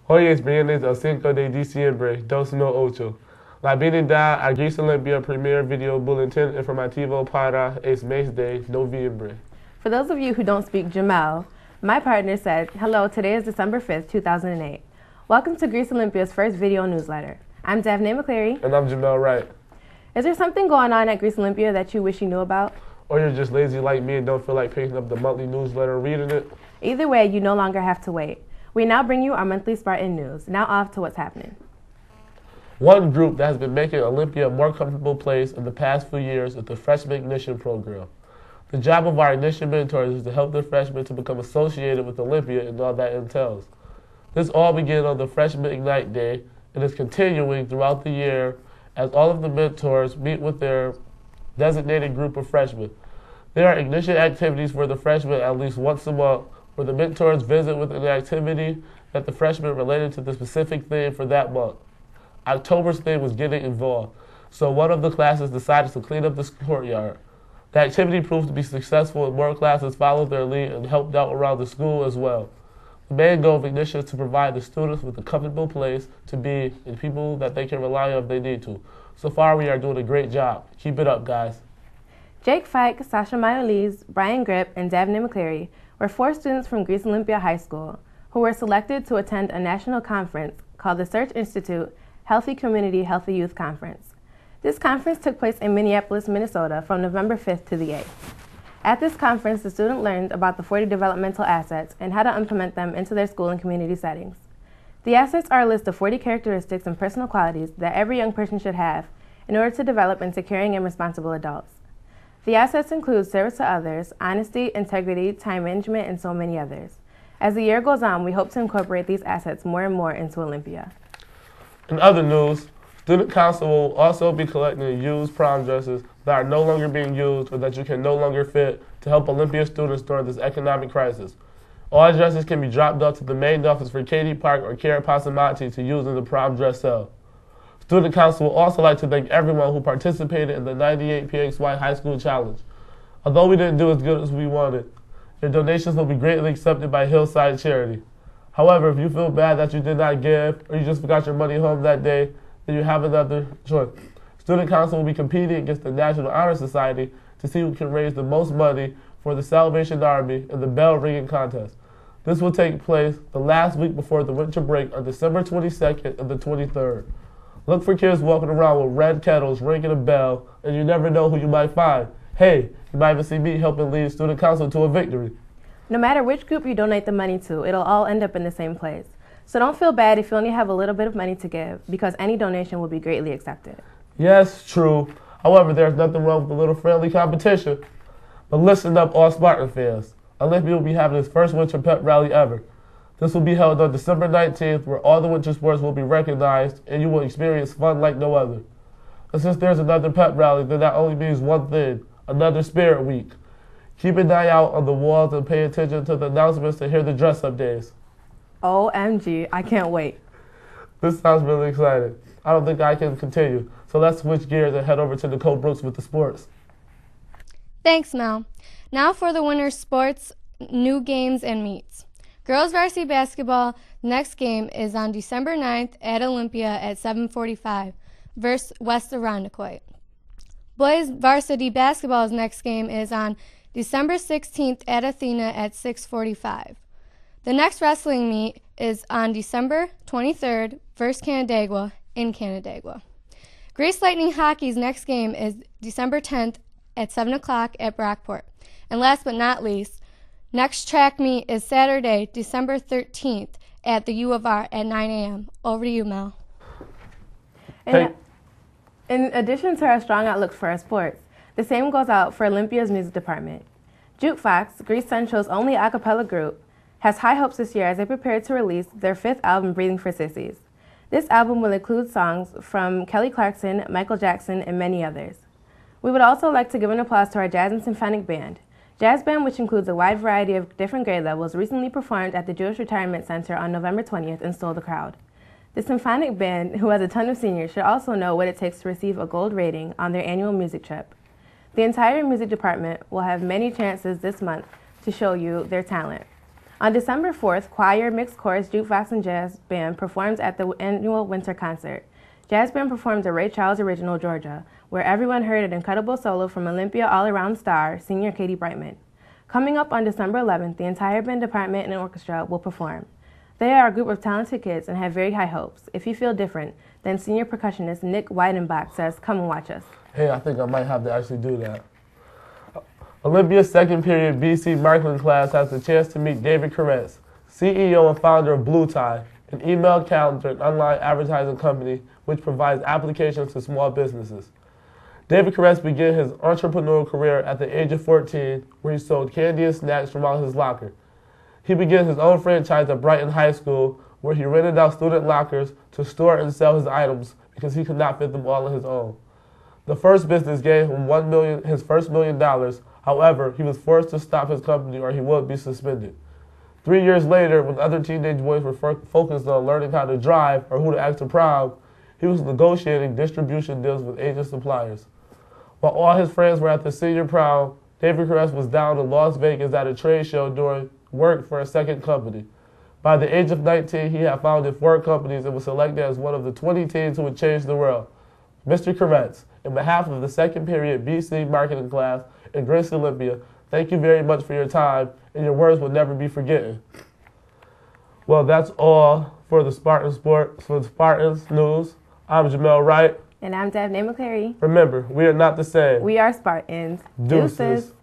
Hoy es viernes el 5 de diciembre 2008. La bienvenida a Greece Olympia Premier Video Bulletin Informativo para el mes de noviembre. For those of you who don't speak Jamal, my partner said, hello, today is December 5th, 2008. Welcome to Greece Olympia's first video newsletter. I'm Daphne McCleary. And I'm Jamal Wright. Is there something going on at Greece Olympia that you wish you knew about? Or you're just lazy like me and don't feel like picking up the monthly newsletter and reading it? Either way, you no longer have to wait. We now bring you our monthly Spartan news. Now off to what's happening. One group that has been making Olympia a more comfortable place in the past few years is the Freshman Ignition Program. The job of our Ignition mentors is to help the freshmen to become associated with Olympia and all that entails. This all began on the Freshman Ignite Day and is continuing throughout the year as all of the mentors meet with their designated group of freshmen. There are Ignition activities for the freshmen at least once a month where the mentors visit with an activity that the freshmen related to the specific theme for that month. October's theme was getting involved, so one of the classes decided to clean up the courtyard. The activity proved to be successful and more classes followed their lead and helped out around the school as well. The main goal of Ignition is to provide the students with a comfortable place to be and people that they can rely on if they need to. So far, we are doing a great job. Keep it up, guys. Jake Fike, Sasha Mayolese, Brian Grip, and Daphne McCleary were 4 students from Greece Olympia High School who were selected to attend a national conference called the Search Institute Healthy Community, Healthy Youth Conference. This conference took place in Minneapolis, Minnesota from November 5th to the 8th. At this conference, the student learned about the 40 developmental assets and how to implement them into their school and community settings. The assets are a list of 40 characteristics and personal qualities that every young person should have in order to develop into caring and responsible adults. The assets include service to others, honesty, integrity, time management, and so many others. As the year goes on, we hope to incorporate these assets more and more into Olympia. In other news, Student Council will also be collecting used prom dresses that are no longer being used or that you can no longer fit to help Olympia students during this economic crisis. All dresses can be dropped off to the main office for Katie Park or Kara Pasamati to use in the prom dress sale. Student Council would also like to thank everyone who participated in the 98 PXY High School Challenge. Although we didn't do as good as we wanted, your donations will be greatly accepted by Hillside Charity. However, if you feel bad that you did not give or you just forgot your money home that day, then you have another choice. Student Council will be competing against the National Honor Society to see who can raise the most money for the Salvation Army in the bell ringing contest. This will take place the last week before the winter break on December 22nd and the 23rd. Look for kids walking around with red kettles ringing a bell, and you never know who you might find. Hey, you might even see me helping lead Student Council to a victory. No matter which group you donate the money to, it'll all end up in the same place. So don't feel bad if you only have a little bit of money to give, because any donation will be greatly accepted. Yes, true. However, there's nothing wrong with a little friendly competition. But listen up, all Spartan fans. Olympia will be having its first winter pep rally ever. This will be held on December 19th, where all the winter sports will be recognized and you will experience fun like no other. And since there's another pep rally, then that only means one thing, another Spirit Week. Keep an eye out on the walls and pay attention to the announcements to hear the dress-up days. OMG, I can't wait. This sounds really exciting. I don't think I can continue, so let's switch gears and head over to Nicole Brooks with the sports. Thanks, Mel. Now for the winter sports, new games, and meets. Girls varsity basketball next game is on December 9th at Olympia at 7:45 versus West Irondequoit. Boys varsity basketball's next game is on December 16th at Athena at 6:45. The next wrestling meet is on December 23rd versus Canandaigua in Canandaigua. Grace Lightning Hockey's next game is December 10th at 7 o'clock at Brockport. And last but not least, next track meet is Saturday, December 13th at the U of R at 9 a.m. Over to you, Mel. In addition to our strong outlook for our sports, the same goes out for Olympia's music department. Juke Fox, Greece Central's only a cappella group, has high hopes this year as they prepare to release their 5th album, Breathing for Sissies. This album will include songs from Kelly Clarkson, Michael Jackson, and many others. We would also like to give an applause to our Jazz and Symphonic Band. Jazz Band, which includes a wide variety of different grade levels, recently performed at the Jewish Retirement Center on November 20th and stole the crowd. The Symphonic Band, who has a ton of seniors, should also know what it takes to receive a gold rating on their annual music trip. The entire music department will have many chances this month to show you their talent. On December 4th, choir, mixed chorus, jukebox, and jazz band performed at the annual winter concert. Jazz band performed a Ray Charles original, Georgia, where everyone heard an incredible solo from Olympia all-around star, senior Katie Brightman. Coming up on December 11th, the entire band department and orchestra will perform. They are a group of talented kids and have very high hopes. If you feel different, then senior percussionist Nick Weidenbach says, "Come and watch us." Hey, I think I might have to actually do that. Olympia's second period BC marketing class has the chance to meet David Koretz, CEO and founder of Blue Tie, an email calendar and online advertising company which provides applications to small businesses. David Koretz began his entrepreneurial career at the age of 14, where he sold candy and snacks from out his locker. He began his own franchise at Brighton High School, where he rented out student lockers to store and sell his items because he could not fit them all on his own. The first business gave him his first $1 million. However, he was forced to stop his company or he would be suspended. 3 years later, when other teenage boys were focused on learning how to drive or who to ask to prom, he was negotiating distribution deals with Asian suppliers. While all his friends were at the senior prom, David Koretz was down in Las Vegas at a trade show doing work for a second company. By the age of 19, he had founded 4 companies and was selected as one of the 20 teens who would change the world. Mr. Koretz, in behalf of the second period BC marketing class in Grace Olympia, thank you very much for your time, and your words will never be forgotten. Well, that's all for the Spartans News. I'm Jamel Wright. And I'm Daphne McCleary. Remember, we are not the same. We are Spartans. Deuces.